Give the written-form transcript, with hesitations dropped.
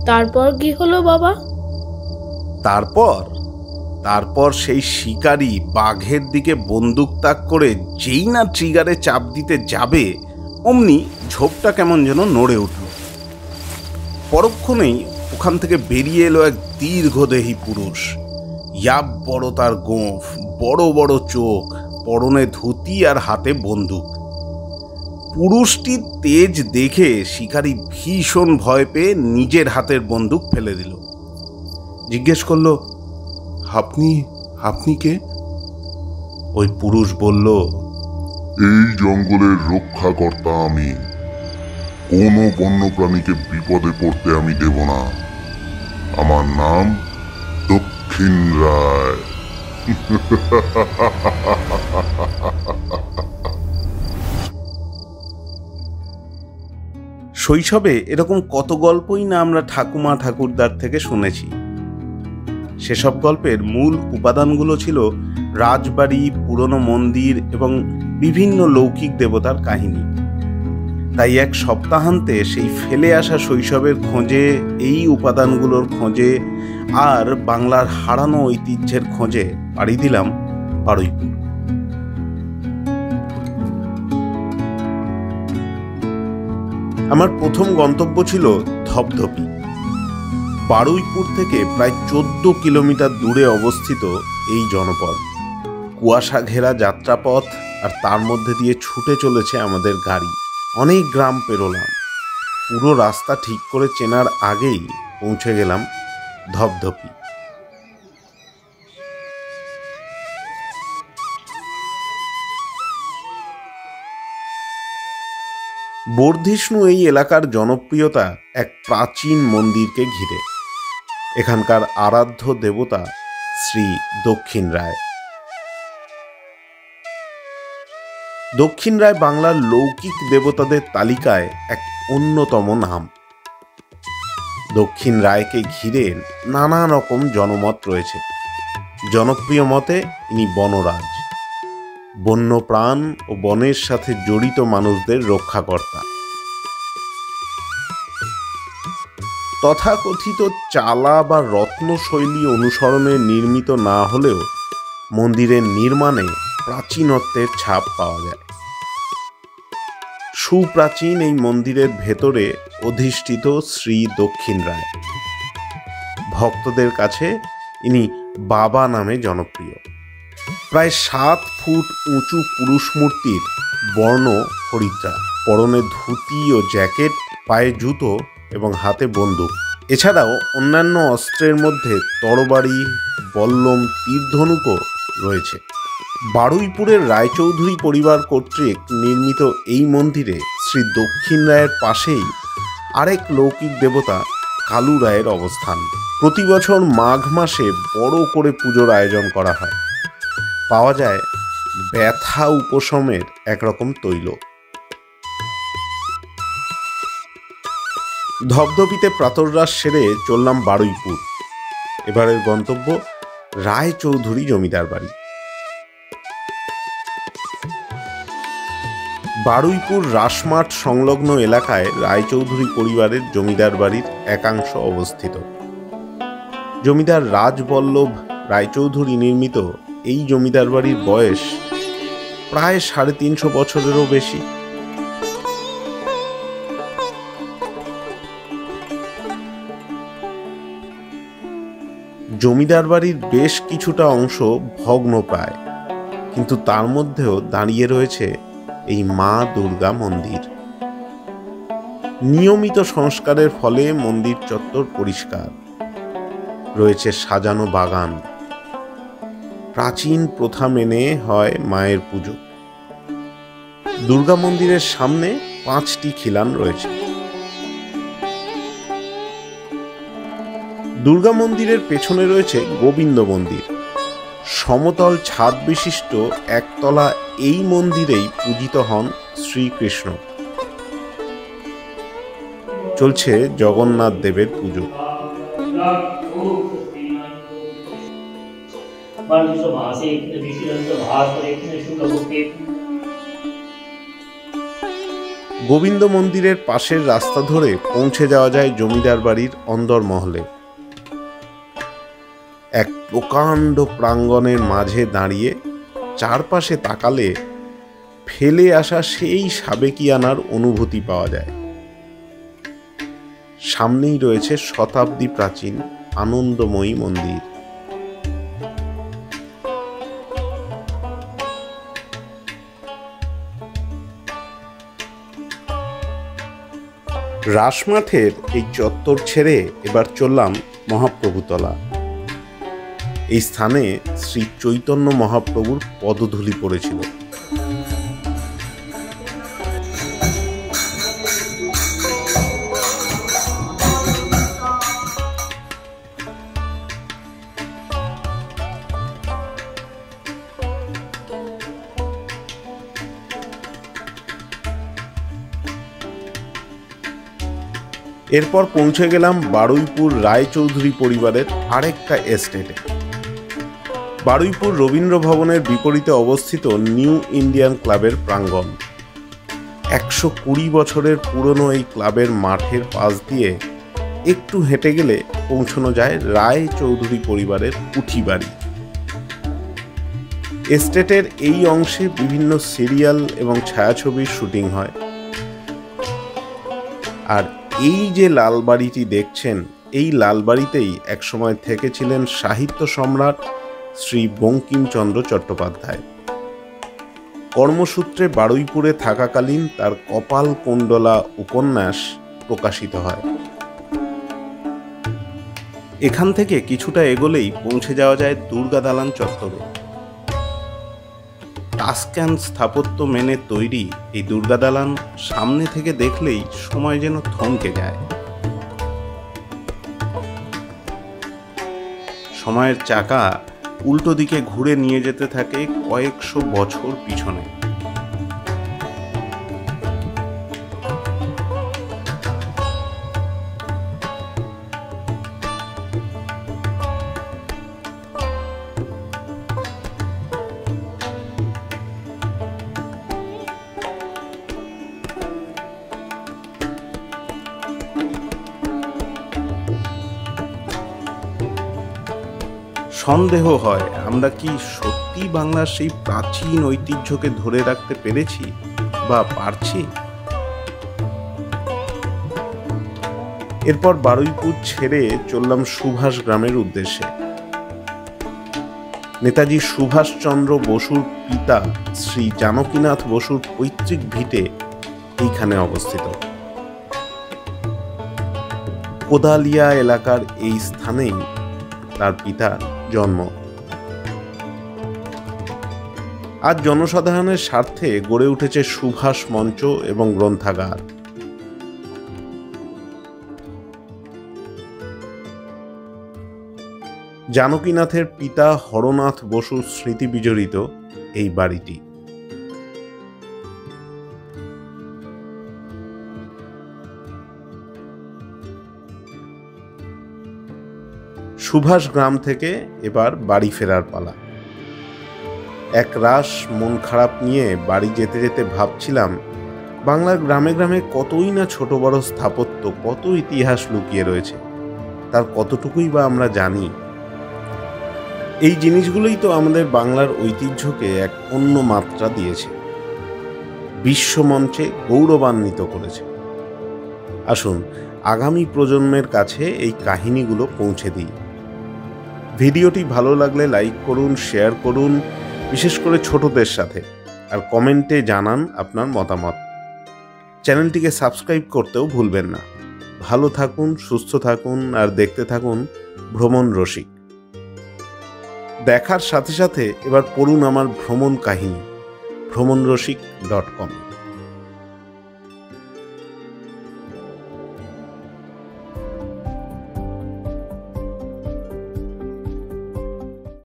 তারপর কি হলো বাবা? তারপর সেই শিকারী বাঘের দিকে বন্দুক তাক করে যেই না ট্রিগারে চাপ দিতে যাবে, অমনি ঝোপটা কেমন যেন নড়ে উঠল। পরক্ষণেই ওখান থেকে বেরিয়ে এলো এক দীর্ঘদেহী পুরুষ। ইয়াব বড় তার গোঁফ, বড় বড় চোখ, পরনে ধুতি আর হাতে বন্দুক। পুরুষটির তেজ দেখে শিকারী ভীষণ ভয় পেয়ে নিজের হাতের বন্দুক ফেলে দিল। জিজ্ঞেস করলো, আপনি কে? ওই পুরুষ বলল, এই জঙ্গলের রক্ষাকর্তা আমি। কোনো বন্যপ্রাণীকে বিপদে পড়তে আমি দেব না। আমার নাম দক্ষিণ রায়। শৈশবে এরকম কত গল্পই না আমরা ঠাকুমা ঠাকুরদার থেকে শুনেছি। সেসব গল্পের মূল উপাদানগুলো ছিল রাজবাড়ি, পুরনো মন্দির এবং বিভিন্ন লৌকিক দেবতার কাহিনী। তাই এক সপ্তাহান্তে সেই ফেলে আসা শৈশবের খোঁজে, এই উপাদানগুলোর খোঁজে আর বাংলার হারানো ঐতিহ্যের খোঁজে পাড়ি দিলাম বারুইপুর। আমার প্রথম গন্তব্য ছিল ধপধপি। বারুইপুর থেকে প্রায় 14 কিলোমিটার দূরে অবস্থিত এই জনপদ। কুয়াশা ঘেরা যাত্রাপথ, আর তার মধ্যে দিয়ে ছুটে চলেছে আমাদের গাড়ি। অনেক গ্রাম পেরোলাম। পুরো রাস্তা ঠিক করে চেনার আগেই পৌঁছে গেলাম ধপধপি। বর্ধিষ্ণু এই এলাকার জনপ্রিয়তা এক প্রাচীন মন্দিরকে ঘিরে। এখানকার আরাধ্য দেবতা শ্রী দক্ষিণ রায়। দক্ষিণ রায় বাংলার লৌকিক দেবতাদের তালিকায় এক অন্যতম নাম। দক্ষিণ রায়কে ঘিরে নানা রকম জনমত রয়েছে। জনপ্রিয় মতে ইনি বনরাজ, বন্যপ্রাণ ও বনের সাথে জড়িত মানুষদের রক্ষাকর্তা। তথাকথিত চালা বা রত্নশৈলী অনুসরণে নির্মিত না হলেও মন্দিরের নির্মাণে প্রাচীনত্বের ছাপ পাওয়া যায়। সুপ্রাচীন এই মন্দিরের ভেতরে অধিষ্ঠিত শ্রী দক্ষিণ রায়। ভক্তদের কাছে ইনি বাবা নামে জনপ্রিয়। প্রায় 7 ফুট উঁচু পুরুষ মূর্তির বর্ণ হরিদ্রা, পরনে ধুতি ও জ্যাকেট, পায়ে জুতো এবং হাতে বন্দুক। এছাড়াও অন্যান্য অস্ত্রের মধ্যে তরবারি, বল্লম, তীরধনুকও রয়েছে। বারুইপুরের রায়চৌধুরী পরিবার কর্তৃক নির্মিত এই মন্দিরে শ্রী দক্ষিণ রায়ের পাশেই আরেক লৌকিক দেবতা কালু রায়ের অবস্থান। প্রতি বছর মাঘ মাসে বড় করে পুজোর আয়োজন করা হয়। পাওয়া যায় ব্যথা উপশমের একরকম তৈল। ধপধপিতে প্রাতরাশ সেরে চললাম বারুইপুর। এবারের গন্তব্য রায়চৌধুরী জমিদার বাড়ি। বারুইপুর রাসমাঠ সংলগ্ন এলাকায় রায়চৌধুরী পরিবারের জমিদার বাড়ির একাংশ অবস্থিত। জমিদার রাজবল্লভ রায়চৌধুরী নির্মিত এই জমিদার বাড়ির বয়স প্রায় 350 বছরেরও বেশি। জমিদার বাড়ির বেশ কিছুটা অংশ ভগ্নপ্রায়, কিন্তু তার মধ্যেও দাঁড়িয়ে রয়েছে এই মা দুর্গা মন্দির। নিয়মিত সংস্কারের ফলে মন্দির চত্বর পরিষ্কার, রয়েছে সাজানো বাগান। প্রাচীন প্রথা মেনে হয় মায়ের পুজো। দুর্গা মন্দিরের সামনে 5টি খিলান রয়েছে। দুর্গা মন্দিরের পেছনে রয়েছে গোবিন্দ মন্দির। সমতল ছাদ বিশিষ্ট একতলা এই মন্দিরেই পূজিত হন শ্রীকৃষ্ণ। চলছে জগন্নাথ দেবের পুজো। গোবিন্দ মন্দিরের পাশের রাস্তা ধরে পৌঁছে যাওয়া যায় জমিদার বাড়ির অন্দরমহলে। এক প্রকাণ্ড প্রাঙ্গণের মাঝে দাঁড়িয়ে চারপাশে তাকালে ফেলে আসা সেই সাবেকিয়ানার অনুভূতি পাওয়া যায়। সামনেই রয়েছে শতাব্দী প্রাচীন আনন্দময়ী মন্দির। রাসমাঠের এই চত্বর ছেড়ে এবার চললাম মহাপ্রভুতলা। এই স্থানে শ্রী চৈতন্য মহাপ্রভুর পদধূলি পড়েছিল। এরপর পৌঁছে গেলাম বারুইপুর রায়চৌধুরী পরিবারের আরেকটা এস্টেটে। বারুইপুর রবীন্দ্র ভবনের বিপরীতে অবস্থিত নিউ ইন্ডিয়ান ক্লাবের প্রাঙ্গণ। 120 বছরের পুরনো এই ক্লাবের মাঠের পাশ দিয়ে একটু হেঁটে গেলে পৌঁছানো যায় রায়চৌধুরী পরিবারের উঠি বাড়ি। এস্টেটের এই অংশে বিভিন্ন সিরিয়াল এবং ছায়াছবির শুটিং হয়। আর এই যে লাল বাড়িটি দেখছেন, এই লাল বাড়িতেই একসময় থেকেছিলেন সাহিত্য সম্রাট শ্রী বঙ্কিমচন্দ্র চট্টোপাধ্যায়। কর্মসূত্রে বারুইপুরে থাকাকালীন তার কপাল কুণ্ডলা উপন্যাস প্রকাশিত হয়। এখান থেকে কিছুটা এগোলেই পৌঁছে যাওয়া যায় দুর্গা দালান চত্বরে। টাস্ক্যান স্থাপত্য মেনে তৈরি এই দুর্গা দালান সামনে থেকে দেখলেই সময় যেন থমকে যায়। সময়ের চাকা উল্টো দিকে ঘুরে নিয়ে যেতে থাকে কয়েকশো বছর পিছনে। সন্দেহ হয় আমরা কি সত্যি বাংলার সেই প্রাচীন ঐতিহ্যকে ধরে রাখতে পেরেছি বা পারছি। এরপর বারুইপুর ছেড়ে চললাম সুভাষ গ্রামের উদ্দেশ্যে। নেতাজি সুভাষচন্দ্র বসুর পিতা শ্রী জানকীনাথ বসুর পৈতৃক ভিটে এইখানে অবস্থিত। কোদালিয়া এলাকার এই স্থানেই তার পিতার জন্ম। আজ জনসাধারণের স্বার্থে গড়ে উঠেছে সুভাষ মঞ্চ এবং গ্রন্থাগার। জানকীনাথের পিতা হরনাথ বসুর স্মৃতি বিজড়িত এই বাড়িটি। সুভাষ গ্রাম থেকে এবার বাড়ি ফেরার পালা। এক রাশ মন খারাপ নিয়ে বাড়ি যেতে যেতে ভাবছিলাম, বাংলার গ্রামে গ্রামে কতই না ছোট বড় স্থাপত্য, কত ইতিহাস লুকিয়ে রয়েছে, তার কতটুকুই বা আমরা জানি। এই জিনিসগুলোই তো আমাদের বাংলার ঐতিহ্যকে এক অন্য মাত্রা দিয়েছে, বিশ্বমঞ্চে গৌরবান্বিত করেছে। আসুন আগামী প্রজন্মের কাছে এই কাহিনীগুলো পৌঁছে দিই। ভিডিওটি ভালো লাগলে লাইক করুন, শেয়ার করুন, বিশেষ করে ছোটদের সাথে, আর কমেন্টে জানান আপনার মতামত। চ্যানেলটিকে সাবস্ক্রাইব করতেও ভুলবেন না। ভালো থাকুন, সুস্থ থাকুন, আর দেখতে থাকুন ভ্রমণ রসিক। দেখার সাথে সাথে এবার পড়ুন আমার ভ্রমণ কাহিনী ভ্রমণরসিক.com।